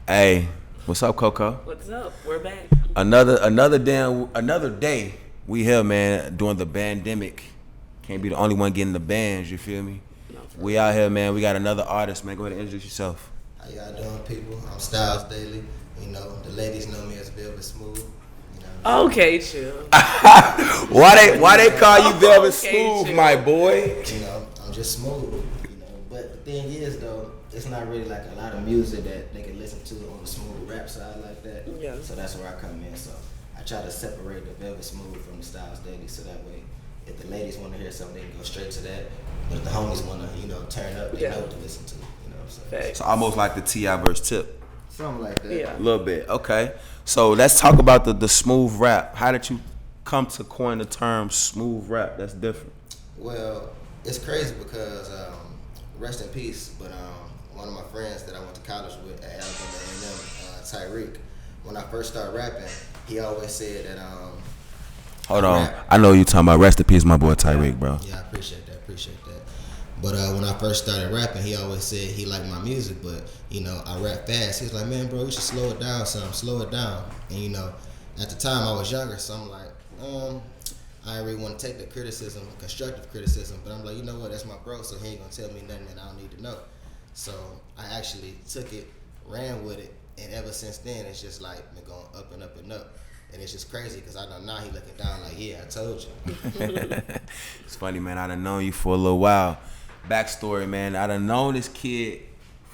Hey, what's up, Coco? What's up? We're back. Another day. We here, man, during the pandemic. Can't be the only one getting the bans. You feel me? No, for We real. out here, man. We got another artist, man. Go ahead and introduce yourself. How y'all doing, people? I'm Styles Daily. You know, the ladies know me as Velvet Smooth. You know, Okay, chill. Why they call you Velvet Okay, Smooth, chill. my boy? you know, I'm just smooth. You know, but the thing is, though, it's not really like a lot of music that they can listen to on the smooth rap side like that. Yeah. So that's where I come in. So I try to separate the Velvet Smooth from the Styles Daily, so that way, if the ladies want to hear something, they can go straight to that. But if the homies want to, turn up, they Yeah. know what to listen to. You know what I'm saying? Facts. So almost like the T.I. verse Tip. Something like that. Yeah. A little bit. Okay. So let's talk about the smooth rap. How did you come to coin the term smooth rap? That's different. Well, it's crazy because rest in peace. But one of my friends that I went to college with at Alabama A&M, Tyreek, when I first started rapping, he always said that Hold on. rap. I know you talking about rest in peace, my boy Tyreek, bro. Yeah, I appreciate that. But when I first started rapping, he always said he liked my music, but I rap fast. He was like, "Man, bro, you should slow it down, son. Slow it down." And at the time I was younger, so I'm like, I didn't really want to take the criticism, constructive criticism, but I'm like, you know what? That's my bro, so he ain't gonna tell me nothing that I don't need to know. So I actually took it, ran with it, and ever since then, it's just like been going up and up and up. And it's just crazy because I know now he looking down like, yeah, I told you. It's funny, man. I done known you for a little while. Backstory, man. I done known this kid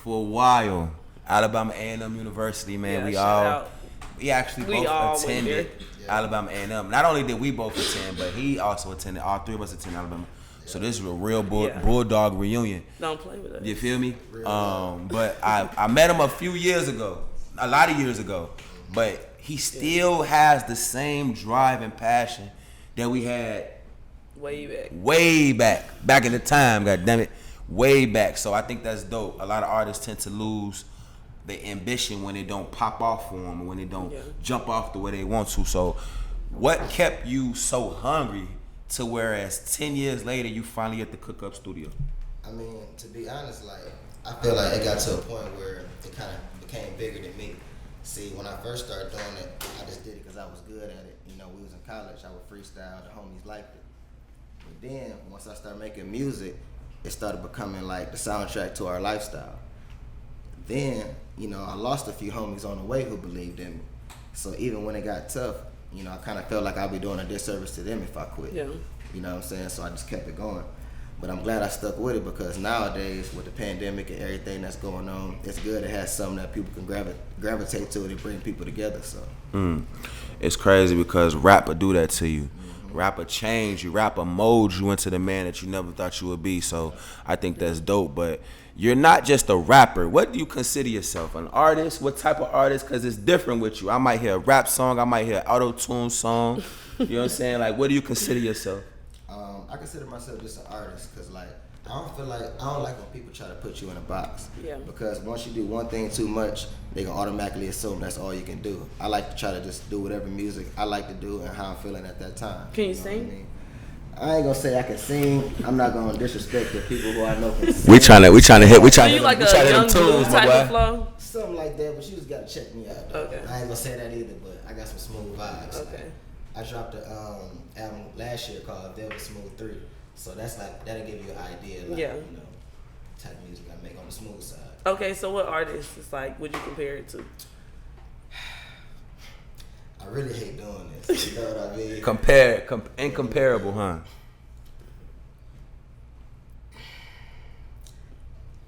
for a while. Alabama A&M University, man. Yeah, we shout all, out. we actually We both all went attended there. Alabama A&M. Not only did we both attend, but he also attended. All three of us attended Alabama. So this is a real Yeah. bulldog reunion. Don't play with us. You feel me? But I met him a few years ago, a lot of years ago, but he still has the same drive and passion that we had Way back. back in the time. God damn it, way back. So I think that's dope. A lot of artists tend to lose their ambition when they don't pop off for them, or when they don't jump off the way they want to. So, what kept you so hungry to whereas 10 years later you finally at the Cook Up Studio? I mean, to be honest, like, I feel like it got to a point where it kind of became bigger than me. See, when I first started doing it, I just did it because I was good at it. We was in college, I would freestyle, the homies liked it. But then, once I started making music, it started becoming like the soundtrack to our lifestyle. Then, I lost a few homies on the way who believed in me. So even when it got tough, I kind of felt like I'd be doing a disservice to them if I quit. Yeah. You know what I'm saying? So I just kept it going. But I'm glad I stuck with it because nowadays, with the pandemic and everything that's going on, it's good to have something that people can gravitate to and bring people together. So It's crazy because rap will do that to you. Rap will change you. Rap will mold you into the man that you never thought you would be. So I think that's dope. But you're not just a rapper. What do you consider yourself? An artist? What type of artist? Because it's different with you. I might hear a rap song. I might hear an auto-tune song. You know what I'm saying? Like, what do you consider yourself? I consider myself just an artist because, like, I don't like when people try to put you in a box. Yeah. Because once you do one thing too much, they can automatically assume that's all you can do. I like to try to just do whatever music I like to do and how I'm feeling at that time. Can you know sing? what I mean? I ain't gonna say I can sing. I'm not gonna disrespect the people who I know can sing. We trying to hit So them you like a hit young them blue tunes, my type of boy. flow? Something like that, but you just gotta check me out. Though. Okay. I ain't gonna say that either, but I got some smooth vibes. Okay. I dropped an album last year called Velvet Smooth 3. So that's like, that'll give you an idea, like, Yeah. type of music I make on the smooth side. Okay, so what artists is like would you compare it to? I really hate doing this. You know what I mean? Incomparable, huh?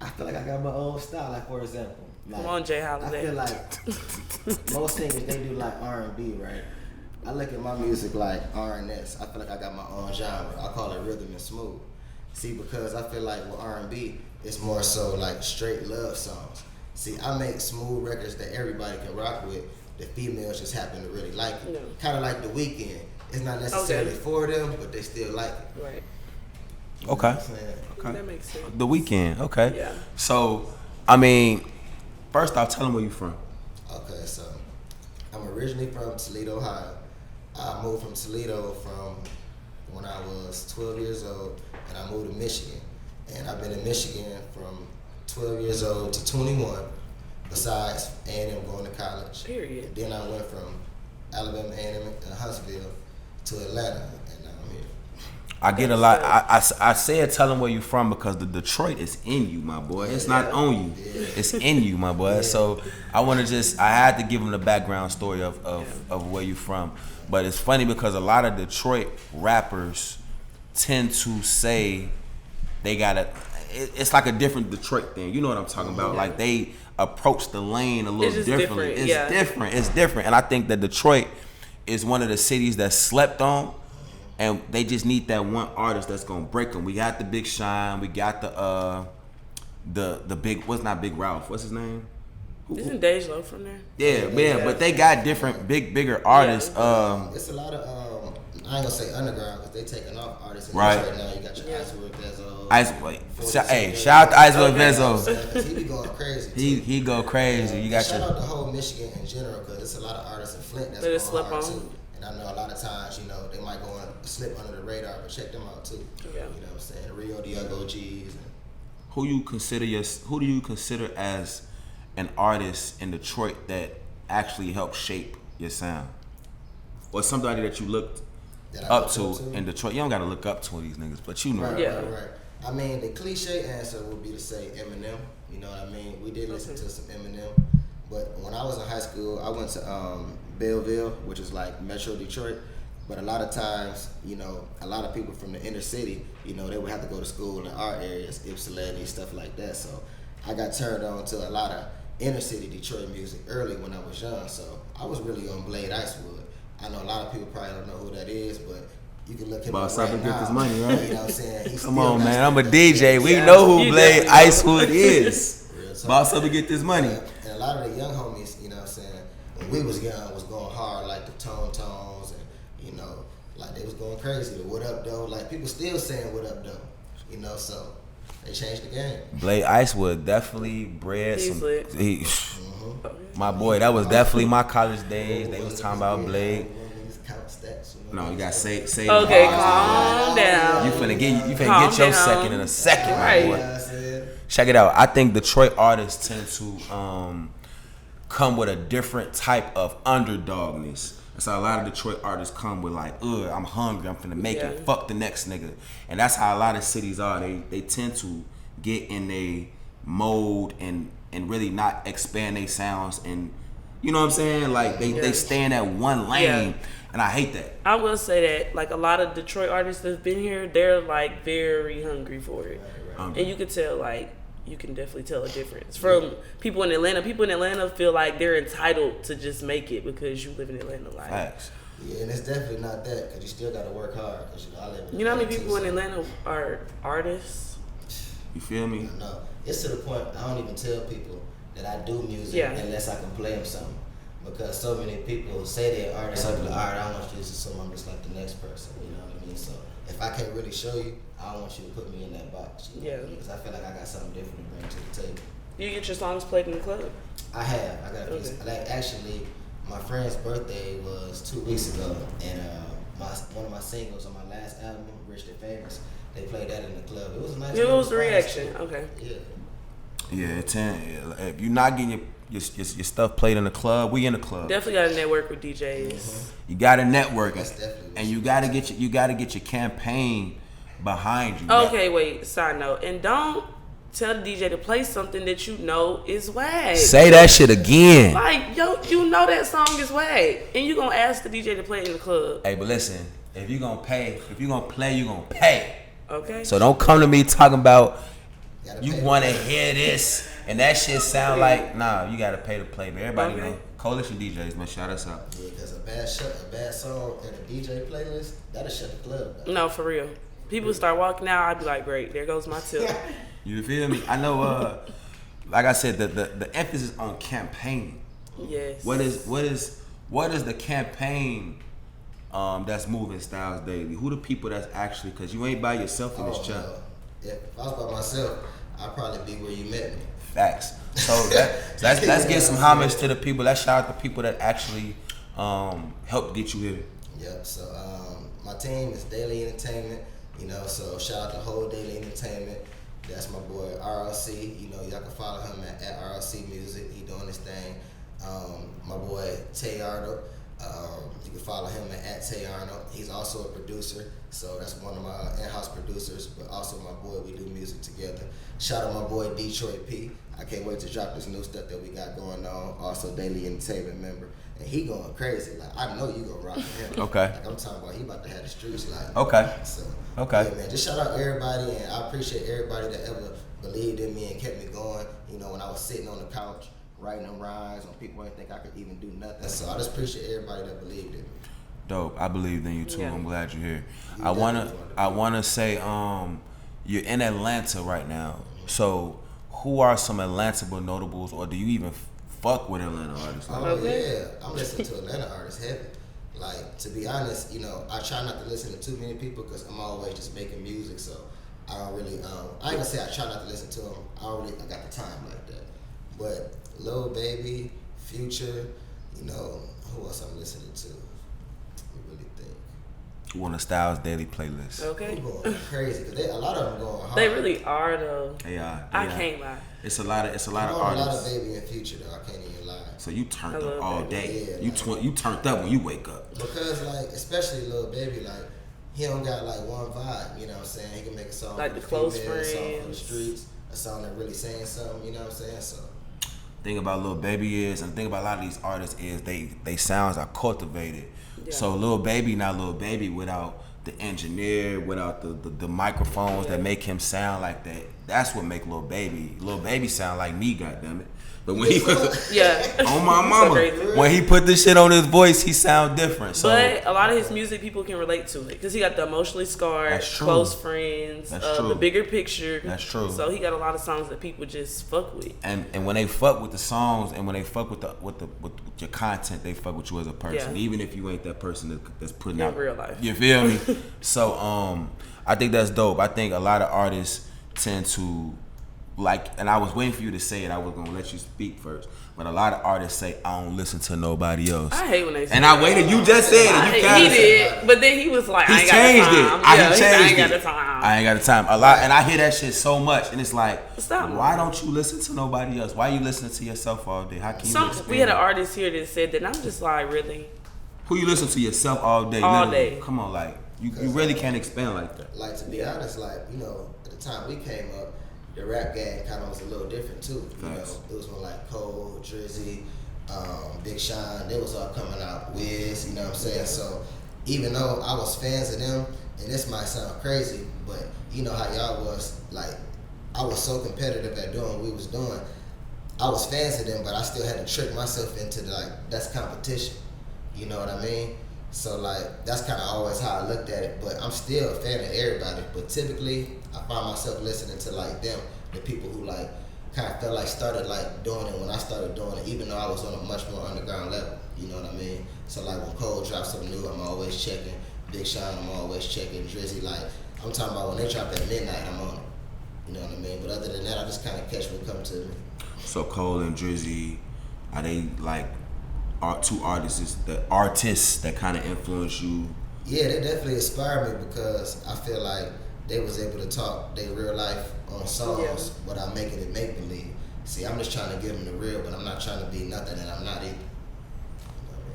I feel like I got my own style. Like, for example, like, Come on, Jay I Holiday. feel like most singers, they do like R&B, right? I look at my music like R&S. I feel like I got my own genre. I call it rhythm and smooth. See, because I feel like with R&B, it's more so like straight love songs. See, I make smooth records that everybody can rock with. The females just happen to really like it. Yeah. Kind of like The Weeknd. It's not necessarily for them, but they still like it. Right. You know Okay. what I'm saying? Okay. That makes sense. The Weeknd, okay. Yeah. So, I mean, first off, tell them where you from. Okay, so I'm originally from Toledo, Ohio. I moved from Toledo from when I was 12 years old, and I moved to Michigan. And I've been in Michigan from 12 years old to 21. besides A&M going to college. Period. And then I went from Alabama A&M in Huntsville to Atlanta, and now I'm here. I get a lot. I said tell them where you from because the Detroit is in you, my boy. It's not on you. Yeah. It's in you, my boy. So I want to I had to give them the background story of where you from. But it's funny because a lot of Detroit rappers tend to say they it's like a different Detroit thing. You know what I'm talking about? Like they approach the lane a little differently. It's different. And I think that Detroit is one of the cities that's slept on. And they just need that one artist that's gonna break them. We got the Big Shine. We got the big. What's not Big Ralph? What's his name? Isn't Dej Loaf from there? Yeah. But they got different bigger artists. It's a lot of I ain't gonna say underground because they taking off artists. Right now. You got your Icewood Vezo. Shout out to Icewood Vezo. He be going crazy. He go crazy. You got shout out the whole Michigan in general because there's a lot of artists in Flint that's going hard too. And I know a lot of times, they might go and slip under the radar, but check them out too. Yeah. You know what I'm saying? Rio Diego G's. Who do you consider as an artist in Detroit that actually helped shape your sound? Or somebody that you looked up to in Detroit? You don't gotta look up to these niggas, but you know. Right. I mean, the cliche answer would be to say Eminem. You know what I mean? We did listen to some Eminem. But when I was in high school, I went to Belleville, which is like Metro Detroit. But a lot of times, a lot of people from the inner city, they would have to go to school in our areas, Ypsilanti, stuff like that. So I got turned on to a lot of inner city Detroit music early when I was young. So I was really on Blade Icewood. I know a lot of people probably don't know who that is, but you can look him up right now. Get this money, right? You know what I'm saying? Come on, man. I'm a DJ. We know who Blade Icewood is. Boss up and get this money. And a lot of the young homies, when we was young, was going hard, like the tones, and like they was going crazy. The what up though, like people still saying what up though, so they changed the game. Blade Icewood definitely bred some. My boy, that was definitely my college days. They was talking about Blade. No, you gotta say. Okay, calm down. You finna get your second in a second, my boy. Check it out. I think Detroit artists tend to come with a different type of underdogness. That's how a lot of Detroit artists come with like, I'm hungry, I'm finna make it, fuck the next nigga. And that's how a lot of cities are. They tend to get in a mode and really not expand their sounds, and you know what I'm saying? Like they stay in that one lane, and I hate that. I will say that like a lot of Detroit artists that's been here, they're like very hungry for it. And you can tell you can definitely tell a difference from people in Atlanta. People in Atlanta feel like they're entitled to just make it because you live in Atlanta. Like, facts. Yeah, and it's definitely not that because you still got to work hard. Cause I live in how many people in Atlanta are artists? You feel me? No, it's to the point I don't even tell people that I do music unless I can play them something. Because so many people say they're artists, I'll be like, all right, I want you to assume I'm just like the next person. You know what I mean? So if I can't really show you, I don't want you to put me in that box. You know? Because I feel like I got something different to bring to the table. Do you get your songs played in the club? I have. I got a piece. Like actually, my friend's birthday was 2 weeks ago, and one of my singles on my last album, Rich and Famous, they played that in the club. It was a nice. It was the reaction. Okay. Yeah. If you're not getting your stuff played in the club, we in the club. Definitely got to network with DJs. Mm-hmm. You got to network, and you got to get your campaign behind you. Okay, wait. Side note, and don't tell the DJ to play something that you know is whack. Say that shit again. Like you know that song is whack, and you gonna ask the DJ to play it in the club. Hey, but listen, if you gonna play, you gonna pay. Okay. So don't come to me talking about you want to hear this and that shit sound like you gotta pay to play. But everybody know Coalition DJs, man, shout us out. Yeah, because a bad song in a DJ playlist that'll shut the club down. No, for real. People start walking out, I'd be like, great, there goes my tip. You feel me? I know. Like I said, the emphasis on campaigning. Yes. What is the campaign that's moving Styles Daily? Who the people that's actually, because you ain't by yourself in this job. If I was by myself, I'd probably be where you met me. Facts. So let's give some homage to the people. Let's shout out the people that actually helped get you here. Yep. So my team is Daily Entertainment. So shout out to whole Daily Entertainment, That's my boy RLC. You know, y'all can follow him at RLC Music. He doing his thing. My boy Tay Arnold. You can follow him at Tay Arnold. He's also a producer, so that's one of my in-house producers, but also my boy. We do music together. Shout out my boy Detroit P. I can't wait to drop this new stuff that we got going on. Also Daily Entertainment member. And he going crazy. Like, I know you gonna rock with him. Okay. Like, I'm talking about he about to have the streets like. Okay. So, okay. Yeah, man, just shout out everybody, and I appreciate everybody that ever believed in me and kept me going. You know, when I was sitting on the couch writing them rhymes, when people didn't think I could even do nothing. So I just appreciate everybody that believed in me. Dope. I believed in you too. Yeah. I'm glad you're here. I wanna say you're in Atlanta right now. So who are some Atlanta notables, or do you even fuck with Atlanta artists? Yeah, I'm listening to Atlanta artists heavy. Like, to be honest, you know, I try not to listen to too many people because I'm always just making music. So I don't really, I ain't gonna say I try not to listen to them. I got the time like that. But Lil Baby, Future, you know, who else I'm listening to? I really think. You on the Styles Daily playlist? Okay. They're going crazy because a lot of them going hard. They really are though. They are. I can't lie. It's a lot of I'm artists. on a lot of Baby and Future though. I can't even lie. So you turned I up love all Baby. day. Yeah, You turned up when you wake up. Because like, especially Lil Baby, like he don't got like one vibe. You know what I'm saying? He can make a song Like for the close females, a song for the friends. streets, a song that really saying something. You know what I'm saying? So. Thing about Lil Baby is, and the thing about a lot of these artists is they sounds are cultivated. Yeah. So Lil Baby not Lil Baby without the engineer, without the microphones that make him sound like that. That's what make Lil Baby sound like me, goddammit. But when he Yeah. on my So mama, crazy. when he put this shit on his voice, he sound different. So But a lot of his music, people can relate to it because he got the emotionally scarred, That's true. close friends, That's true. the bigger picture. That's true. So he got a lot of songs that people just fuck with. and when they fuck with the songs and when they fuck with with your content, they fuck with you as a person, Yeah. even if you ain't that person that's putting In out real life. You feel me? So I think that's dope. I think a lot of artists tend to like, and I was waiting for you to say it. I was gonna let you speak first, but a lot of artists say I don't listen to nobody else. I hate when they say And I waited. You just said it. You he kinda did, but then he was like, He I ain't changed got the it. time. He Yeah, changed I ain't got it. the time. I ain't got the time. A lot, and I hear that shit so much, and it's like, Stop. why don't you listen to nobody else? Why you listening to yourself all day? How can you? We had an artist here that said that, and I'm just like, really? Who you listen to yourself all day? All literally? day. Come on, like you really can't expand like that. Like, to be honest, like, you know, at the time we came up, the rap game kind of was a little different too. You Facts. know, it was when like Cole, Drizzy, Big Sean, they was all coming out. Wiz, you know what I'm saying? So even though I was fans of them, and this might sound crazy, but you know how y'all was, like, I was so competitive at doing what we was doing. I was fans of them, but I still had to trick myself into like, that's competition. You know what I mean? So like, that's kind of always how I looked at it. But I'm still a fan of everybody. But typically, I find myself listening to like them, the people who like kind of felt like started like doing it when I started doing it, even though I was on a much more underground level. You know what I mean? So like when Cole drops something new, I'm always checking. Big Sean, I'm always checking. Drizzy, like, I'm talking about when they drop at midnight, I'm on it. You know what I mean? But other than that, I just kind of catch what come to me. So Cole and Drizzy, are they like two artists that kind of influence you? Yeah, they definitely inspire me because I feel like they was able to talk their real life on songs without making it make believe. See, I'm just trying to give them the real, but I'm not trying to be nothing that I'm not either.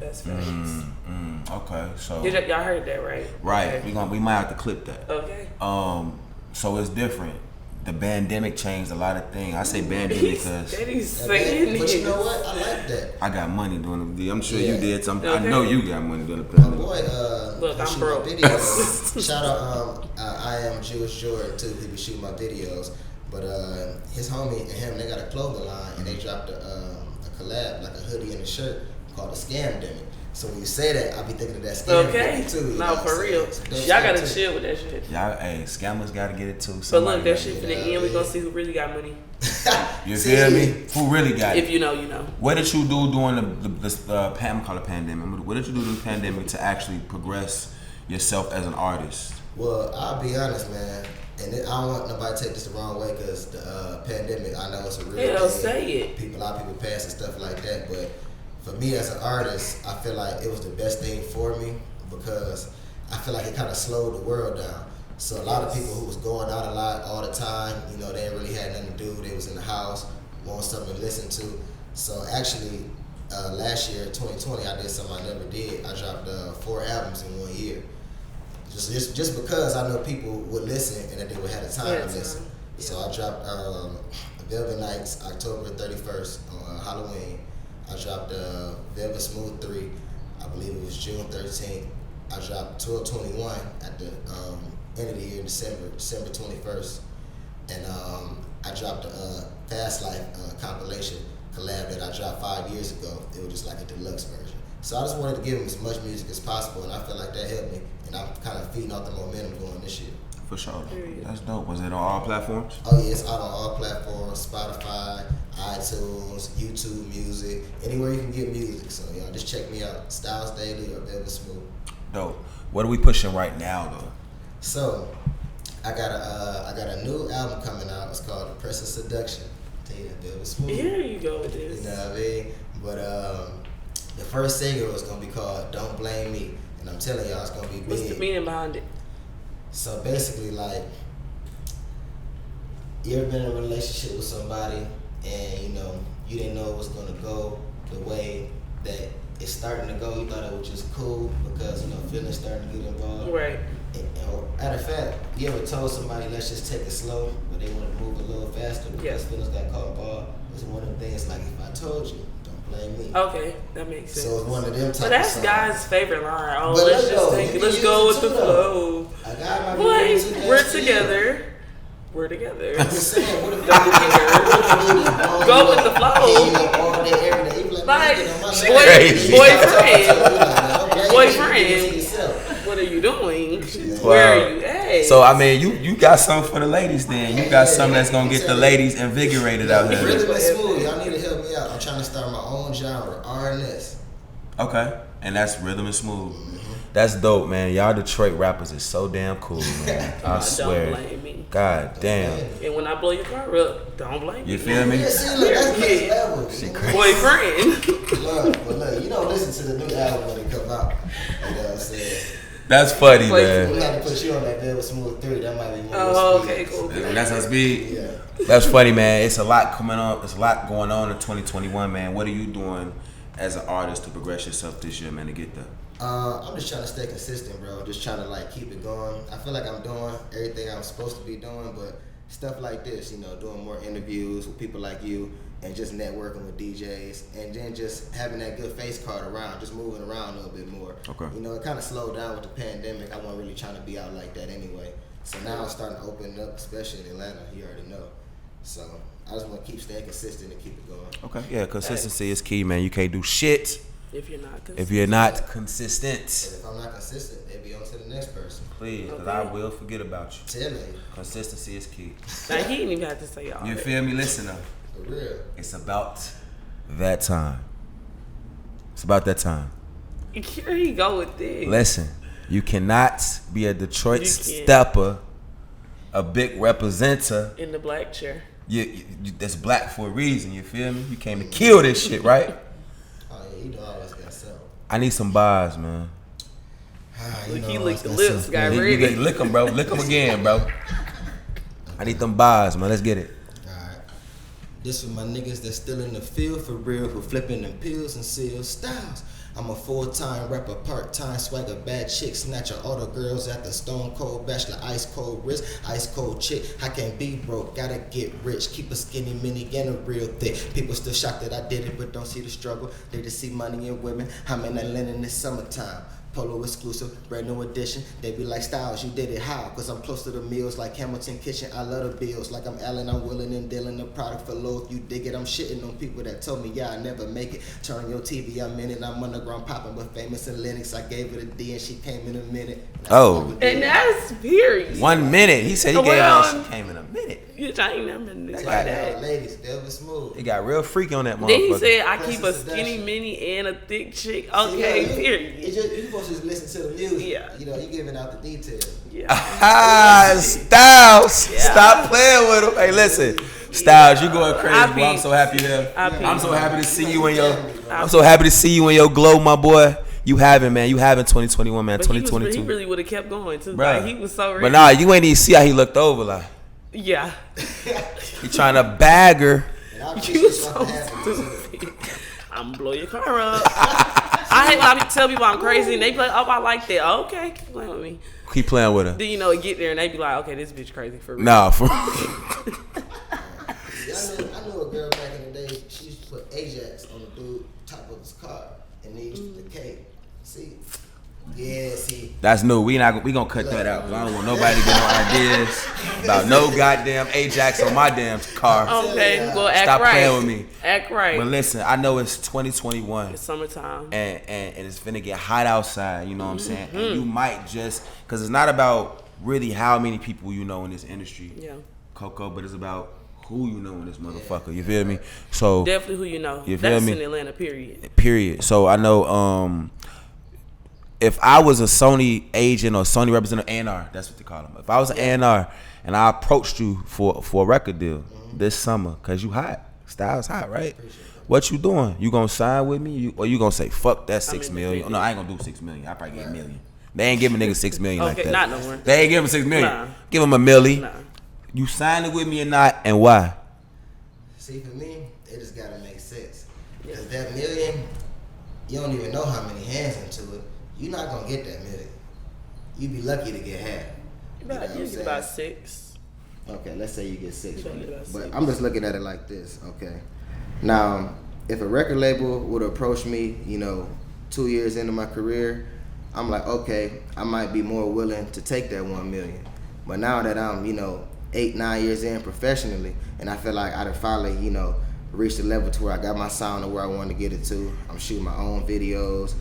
That's facts. Okay, so Y'all heard that, right? right, Okay. we might have to clip that. Okay. So it's different. The pandemic changed a lot of things. I say pandemic because Daddy's saying But this. you know what? I like that. I got money doing the. I'm sure you Yeah. did something. I Okay. know you got money doing the My pandemic. boy, Look, who I'm shoot broke. my videos. Shout out, I am Jewish Jordan too. He be shooting my videos. But his homie and him, they got a clothing line and they dropped a collab, like a hoodie and a shirt called the Scamdemic. So when you say that, I be thinking of that Scamdemic Okay. too. You know No, what I'm for saying? real. It's a dope Y'all stuff, gotta too. chill with that shit. Y'all, hey, scammers got to get it too. But Somebody look, that gotta shit get for the it. end, we gonna see who really got money. You See? feel me? Who really got If it? you know, you know. What did you do during I'm call it pandemic? What did you do during the pandemic to actually progress yourself as an artist? Well, I'll be honest, man. And I don't want nobody to take this the wrong way because the pandemic, I know it's a real Hell, thing. say it. A lot of people pass and stuff like that. But for me as an artist, I feel like it was the best thing for me because I feel like it kind of slowed the world down. So a lot of people who was going out a lot all the time, you know, they didn't really had nothing to do. They was in the house, wanted something to listen to. So actually, last year, 2020, I did something I never did. I dropped 4 albums in 1 year. Just because I know people would listen and that they would have the time to listen. Yeah. So I dropped Velvet Nights October 31st on Halloween. I dropped Velvet Smooth 3, I believe it was June 13th. I dropped 1221 at the end of the year, December 21st. And I dropped a Fast Life compilation collab that I dropped 5 years ago. It was just like a deluxe version. So I just wanted to give them as much music as possible, and I feel like that helped me. And I'm kind of feeding off the momentum going this year. For sure. That's dope. Was it on all platforms? Oh yeah, it's out on all platforms: Spotify, iTunes, YouTube Music, anywhere you can get music. So y'all just check me out, Styles Daily or Velvet Smooth. Dope. What are we pushing right now though? So I got a new album coming out. It's called The Press of Seduction. Tell you that Velvet Smooth. Here you go with this. You know what I mean? But the first single is gonna be called Don't Blame Me. And I'm telling y'all, it's gonna be big. What's the meaning behind it? So basically, like, you ever been in a relationship with somebody and, you know, you didn't know it was gonna go the way that it's starting to go. You thought it was just cool because, you know, feelings starting to get involved. Right. And matter of fact, you ever told somebody, let's just take it slow, but they want to move a little faster because feelings got caught involved? It's one of the things, like, if I told you, don't blame me. Okay, that makes sense. So it's one of them types. But that's of guys' favorite line. Oh, but let's just take it. Let's go with the flow. A guy might be Boys, using that we're too. Together. We're together. I'm just saying, what if Don't care. Go with the flow. You know, all day, every day. You be Like, boyfriend. boyfriend. What are you doing? Wow. Where are you at? So I mean, you got something for the ladies then. You got something that's gonna get the ladies invigorated out here. Rhythm and Smooth, y'all need to help me out. I'm trying to start my own genre, R&S. Okay, and that's Rhythm and Smooth. That's dope, man. Y'all Detroit rappers is so damn cool, man. I swear. Don't blame me. God damn. And when I blow your car up, don't blame me. You feel me? Yeah, see, look, that's next level. She crazy. Boyfriend. Look, you don't listen to the new album when it come out. You know what I'm saying? That's funny, We man. have to put you on that Velvet Smooth 3. That might be more. Oh, okay, cool. That's our speed. Yeah. That's funny, man. It's a lot coming on. There's a lot going on in 2021, man. What are you doing as an artist to progress yourself this year, man, to get there? I'm just trying to stay consistent, bro. Just trying to like keep it going. I feel like I'm doing everything I'm supposed to be doing, but stuff like this, you know, doing more interviews with people like you and just networking with DJs and then just having that good face card around, just moving around a little bit more. Okay. You know, it kind of slowed down with the pandemic. I wasn't really trying to be out like that anyway. So now I'm starting to open up, especially in Atlanta. You already know. So I just want to keep staying consistent and keep it going. Okay. Yeah, consistency is key, man. You can't do shit If you're not consistent. if you're not consistent. But if I'm not consistent, they'll be on to the next person. Please, because I will forget about you. Tell me. Consistency is key. Now, he didn't even have to say all You that. feel me? Listen up. For real. It's about that time. It's about that time. Here you go with this. Listen, you cannot be a Detroit You can't. stepper, a big representer. In the black chair. You, that's black for a reason, you feel me? You came to kill this shit, right? Oh yeah, you know I always got something. I need some bars, man. Look, he licked the lips, got You ready. gotta lick them, bro. Lick them again, bro. I need them bars, man. Let's get it. Alright. This for my niggas that's still in the field for real, who flipping them pills and seal styles. I'm a full-time rapper, part-time swagger, bad chick, snatcher, all the girls at the stone cold bachelor, ice cold wrist, ice cold chick. I can't be broke, gotta get rich, keep a skinny mini and a real thick. People still shocked that I did it, but don't see the struggle. They just see money in women. I'm in Atlanta in the summertime. Polo exclusive, brand new edition. They be like, Styles, you did it how? Cause I'm close to the meals like Hamilton Kitchen. I love the bills like I'm Allen, I'm willing and dealing the product for low. If you dig it, I'm shitting on people that told me, yeah, I never make it. Turn your TV, I'm in it. I'm underground popping, but famous in Lennox. I gave it a D and she came in a minute. Oh. And that's period. 1 minute. He said he gave us. She came in a minute. You ain't never been this That like guy- that. Ladies, Velvet Smooth. He got real freaky on that motherfucker. Then he said, I keep a Princess skinny Seduction. mini and a thick chick. See, Okay, yeah, period. You supposed to just listen to the music. Yeah. You know, you giving out the details. Yeah. Ah, Styles. Yeah. Stop playing with him. Hey, listen. Styles, you going crazy, I boy. I'm peeped. so happy there. I peeped. I'm so happy to see you in your. I'm so happy to see you in your glow, my boy. You having 2021, man. But 2022. he really would have kept going too. Bruh. Like, he was so ready. But nah, you ain't even see how he looked over like. Yeah. He trying to bag her. You so stupid. I'm gonna blow your car up. I hate when I tell people I'm crazy and they be like, oh, I like that. Okay, keep playing with me. Keep playing with her. Then, you know, get there and they be like, okay, this bitch crazy for real. Nah, for I knew a girl back in the day. She used to put Ajax on the dude top of his car, and they used to decay. See, yeah, see. That's new. We gonna cut that out. 'Cause I don't want nobody to get no ideas about no goddamn Ajax on my damn car. Okay, well, act Stop right. playing with me. Act right. But listen, I know it's 2021. It's summertime. And it's finna get hot outside, you know what I'm saying? And you might just, because it's not about really how many people you know in this industry, Coco, but it's about who you know in this motherfucker, you feel me? So definitely who you know. You feel That's me? in Atlanta, period. So I know if I was a Sony agent or Sony representative, A&R, that's what they call them. If I was an A&R and I approached you for a record deal this summer, because you hot, style's hot, right? What you doing? You gonna sign with me, or you gonna say fuck that $6 million? No, I ain't gonna do $6 million. I probably get $1 million. They ain't giving niggas $6 million like that. Not no more. They ain't giving $6 million. Nah. Give them $1 million. Nah. You signing with me or not, and why? See, for me, it just gotta make sense. Because that $1 million, you don't even know how many hands into it. You're not gonna get that $1 million. You be lucky to get half. You get about 6. Okay, let's say you get 6 from it. But 6. I'm just looking at it like this, okay? Now, if a record label would approach me, 2 years into my career, I'm like, okay, I might be more willing to take that $1 million. But now that I'm, 8-9 years in professionally, and I feel like I done finally, reached the level to where I got my sound to where I want to get it to. I'm shooting my own videos,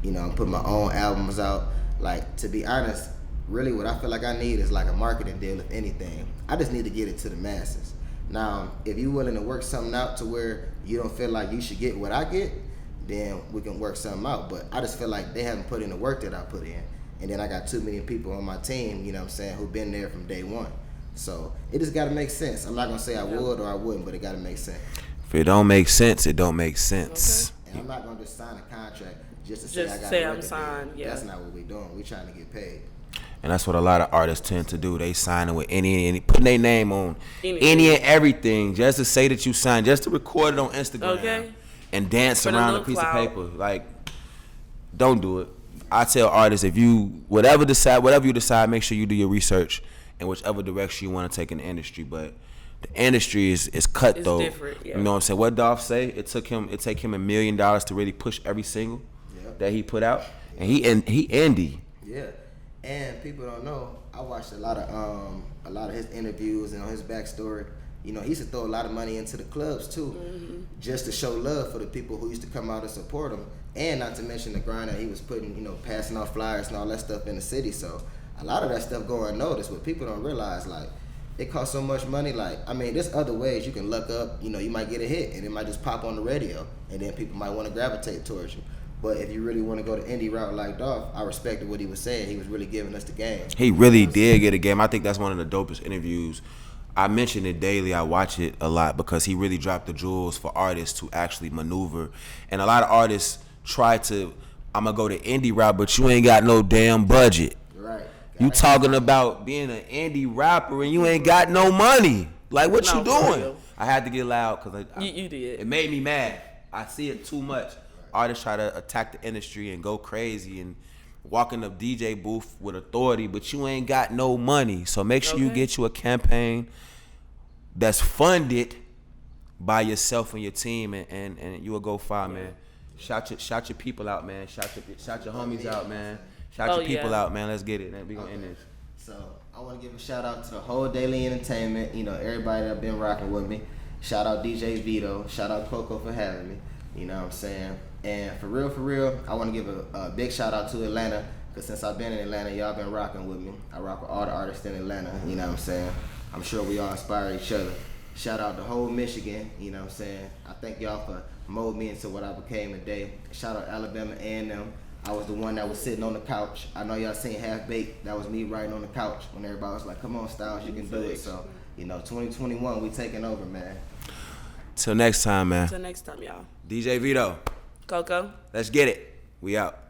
I'm putting my own albums out. Like, to be honest, really what I feel like I need is like a marketing deal, if anything. I just need to get it to the masses. Now, if you're willing to work something out to where you don't feel like you should get what I get, then we can work something out. But I just feel like they haven't put in the work that I put in. And then I got too many people on my team, who've been there from day one. So it just got to make sense. I'm not going to say I would or I wouldn't, but it got to make sense. If it don't make sense, it don't make sense. Okay. And I'm not going to just sign a contract just to say I got say a I'm record signed. deal. Yeah. That's not what we're doing. We're trying to get paid. And that's what a lot of artists tend to do. They signing with any putting their name on Anything. any and everything just to say that you signed, just to record it on Instagram and dance For the around a little piece clout. of paper. Like, don't do it. I tell artists, if you whatever you decide, make sure you do your research in whichever direction you want to take in the industry. But the industry is cutthroat. It's different, yeah. You know what I'm saying? What Dolph say? It take him $1 million to really push every single that he put out, and he indie. Yeah, and people don't know. I watched a lot of his interviews and on his backstory. He used to throw a lot of money into the clubs too, just to show love for the people who used to come out and support him, and not to mention the grind that he was putting, passing off flyers and all that stuff in the city. So a lot of that stuff go unnoticed. What people don't realize, like, it costs so much money. Like, I mean, there's other ways you can look up. You might get a hit and it might just pop on the radio, and then people might want to gravitate towards you. But if you really want to go the indie route like Dolph, I respected what he was saying. He was really giving us the game. He really did get a game. I think that's one of the dopest interviews. I mention it daily. I watch it a lot because he really dropped the jewels for artists to actually maneuver. And a lot of artists try to, I'm going to go the indie route, but you ain't got no damn budget. Right. You talking about being an indie rapper and you ain't got no money. Like, what you for doing? real. I had to get loud because You did. it made me mad. I see it too much. Artists try to attack the industry and go crazy and walk in the DJ booth with authority, but you ain't got no money. So make sure you get you a campaign that's funded by yourself and your team, and you will go far, man. Shout your people out, man. Shout your homies out, man. Shout your people out, man. Let's get it, man. We gonna end this. So I want to give a shout out to the whole Daily Entertainment. Everybody that been rocking with me. Shout out DJ Vito. Shout out Coco for having me. You know what I'm saying? And for real, I want to give a big shout out to Atlanta, because since I've been in Atlanta, y'all been rocking with me. I rock with all the artists in Atlanta, you know what I'm saying? I'm sure we all inspire each other. Shout out to whole Michigan, you know what I'm saying? I thank y'all for molding me into what I became today. Shout out Alabama A&M. I was the one that was sitting on the couch. I know y'all seen Half Baked. That was me riding on the couch when everybody was like, come on, Styles, you can do it. So, 2021, we taking over, man. Till next time, man. Till next time, y'all. DJ Vito. Coco. Let's get it. We out.